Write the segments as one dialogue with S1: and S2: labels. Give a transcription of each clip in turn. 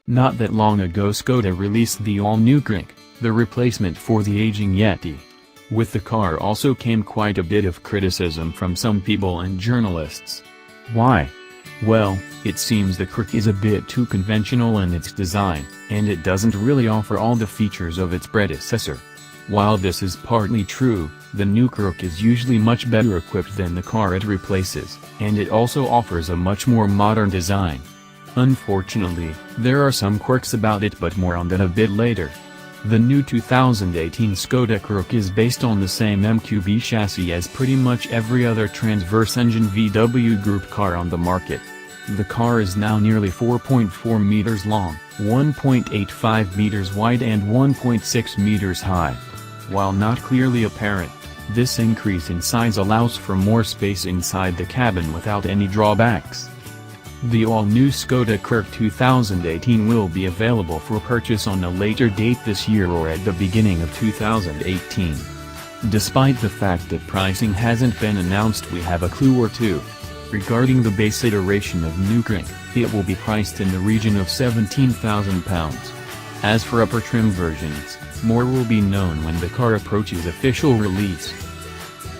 S1: Not that long ago Skoda released the all-new Karoq, the replacement for the aging Yeti. With the car also came quite a bit of criticism from some people and journalists. Why? Well, it seems the Karoq is a bit too conventional in its design, and it doesn't really offer all the features of its predecessor. While this is partly true, the new Karoq is usually much better equipped than the car it replaces, and it also offers a much more modern design. Unfortunately, there are some quirks about it, but more on that a bit later. The new 2018 Skoda Karoq is based on the same MQB chassis as pretty much every other transverse-engine VW Group car on the market. The car is now nearly 4.4 meters long, 1.85 meters wide and 1.6 meters high. While not clearly apparent, this increase in size allows for more space inside the cabin without any drawbacks. The all-new Skoda Karoq 2018 will be available for purchase on a later date this year or at the beginning of 2018. Despite the fact that pricing hasn't been announced, we have a clue or two. Regarding the base iteration of new Karoq, it will be priced in the region of £17,000. As for upper trim versions, more will be known when the car approaches official release.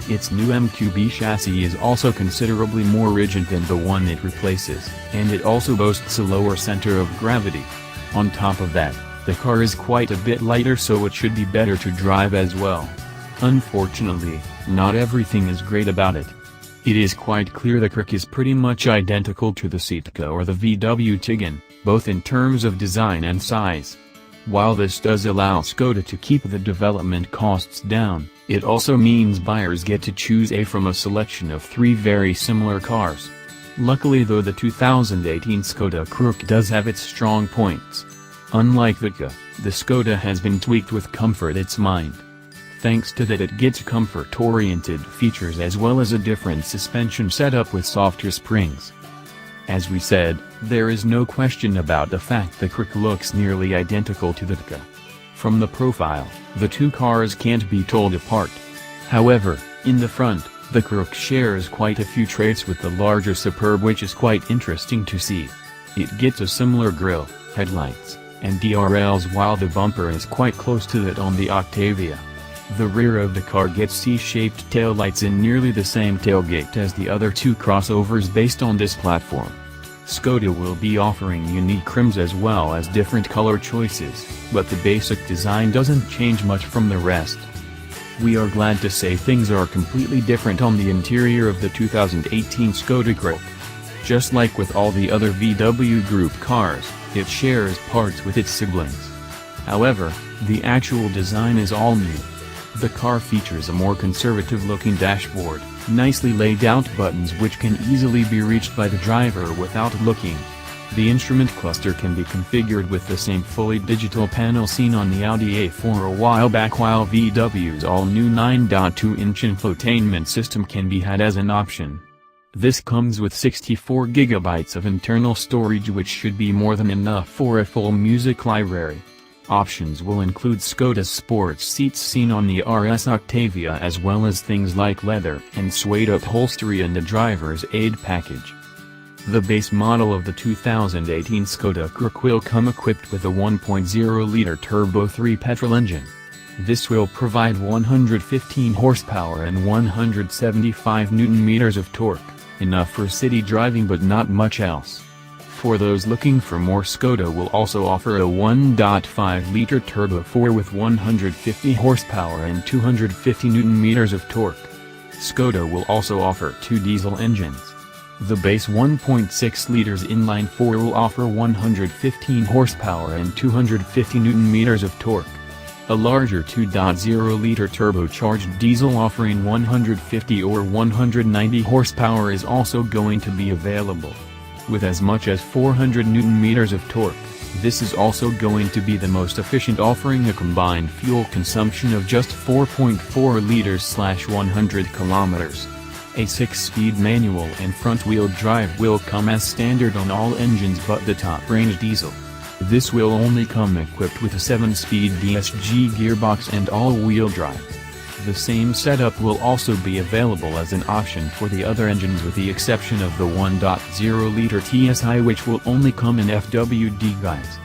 S1: Its new MQB chassis is also considerably more rigid than the one it replaces, and it also boasts a lower center of gravity. On top of that, the car is quite a bit lighter, so it should be better to drive as well. Unfortunately, not everything is great about it. It is quite clear the Karoq is pretty much identical to the Cetica or the VW Tiggan, both in terms of design and size. While this does allow Skoda to keep the development costs down, it also means buyers get to choose from a selection of 3 very similar cars. Luckily though, the 2018 Skoda Karoq does have its strong points. Unlike the Ka, the Skoda has been tweaked with comfort its mind. Thanks to that, it gets comfort-oriented features as well as a different suspension setup with softer springs. As we said, there is no question about the fact the Karoq looks nearly identical to the Ka. From the profile, the two cars can't be told apart. However, in the front, the Karoq shares quite a few traits with the larger Superb, which is quite interesting to see. It gets a similar grille, headlights, and DRLs, while the bumper is quite close to that on the Octavia. The rear of the car gets C-shaped taillights and nearly the same tailgate as the other two crossovers based on this platform. Skoda will be offering unique trims as well as different color choices, but the basic design doesn't change much from the rest. We are glad to say things are completely different on the interior of the 2018 Skoda Karoq. Just like with all the other VW Group cars, it shares parts with its siblings. However, the actual design is all new. The car features a more conservative-looking dashboard, nicely laid out buttons which can easily be reached by the driver without looking. The instrument cluster can be configured with the same fully digital panel seen on the Audi A4 a while back, while VW's all-new 9.2-inch infotainment system can be had as an option. This comes with 64 GB of internal storage, which should be more than enough for a full music library. Options will include Skoda's sports seats seen on the RS Octavia, as well as things like leather and suede upholstery and the driver's aid package. The base model of the 2018 Skoda Karoq will come equipped with a 1.0-liter turbo 3 petrol engine. This will provide 115 horsepower and 175 Nm of torque, enough for city driving but not much else. For those looking for more, Skoda will also offer a 1.5-liter Turbo 4 with 150 horsepower and 250 Nm of torque. Skoda will also offer 2 diesel engines. The base 1.6 liters inline 4 will offer 115 horsepower and 250 Nm of torque. A larger 2.0-liter turbocharged diesel offering 150 or 190 horsepower is also going to be available. With as much as 400 Nm of torque, this is also going to be the most efficient, offering a combined fuel consumption of just 4.4 liters/100 kilometers. A 6-speed manual and front-wheel drive will come as standard on all engines but the top-range diesel. This will only come equipped with a 7-speed DSG gearbox and all-wheel drive. The same setup will also be available as an option for the other engines, with the exception of the 1.0-liter TSI, which will only come in FWD guise.